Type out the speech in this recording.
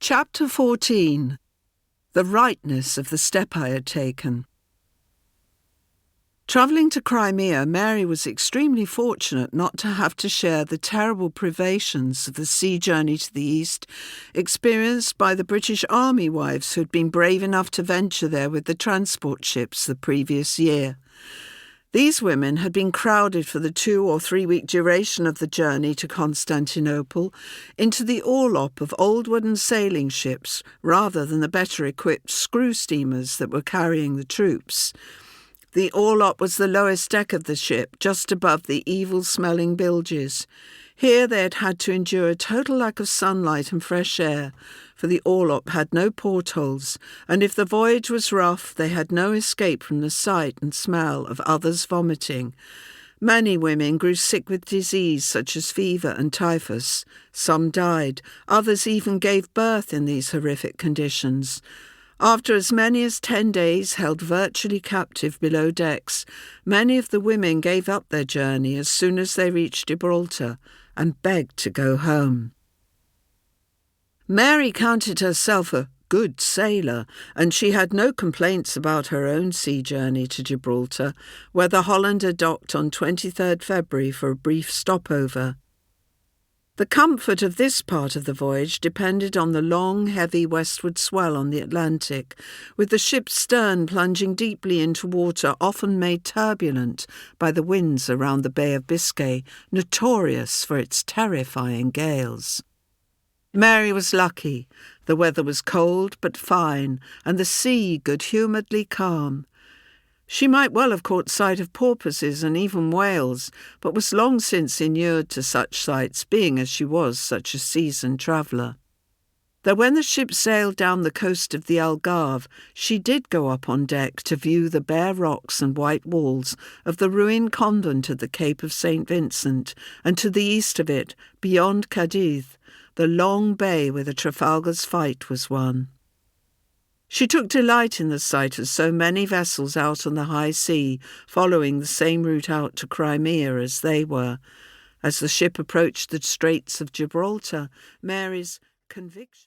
Chapter 14. The rightness of the step I had taken. Travelling to Crimea, Mary was extremely fortunate not to have to share the terrible privations of the sea journey to the east experienced by the British Army wives who had been brave enough to venture there with the transport ships the previous year. These women had been crowded for the 2 or 3 week duration of the journey to Constantinople into the orlop of old wooden sailing ships rather than the better equipped screw steamers that were carrying the troops. The orlop was the lowest deck of the ship, just above the evil-smelling bilges. Here they had had to endure a total lack of sunlight and fresh air, for the orlop had no portholes, and if the voyage was rough, they had no escape from the sight and smell of others vomiting. Many women grew sick with disease such as fever and typhus. Some died. Others even gave birth in these horrific conditions. After as many as 10 days held virtually captive below decks, many of the women gave up their journey as soon as they reached Gibraltar and begged to go home. Mary counted herself a good sailor, and she had no complaints about her own sea journey to Gibraltar, where the Hollander docked on 23rd February for a brief stopover. The comfort of this part of the voyage depended on the long, heavy westward swell on the Atlantic, with the ship's stern plunging deeply into water often made turbulent by the winds around the Bay of Biscay, notorious for its terrifying gales. Mary was lucky. The weather was cold but fine, and the sea good-humouredly calm. She might well have caught sight of porpoises and even whales, but was long since inured to such sights, being as she was such a seasoned traveller. Though when the ship sailed down the coast of the Algarve, she did go up on deck to view the bare rocks and white walls of the ruined convent at the Cape of St. Vincent, and to the east of it, beyond Cadiz, the long bay where the Trafalgar's fight was won. She took delight in the sight of so many vessels out on the high sea, following the same route out to Crimea as they were. As the ship approached the Straits of Gibraltar, Mary's conviction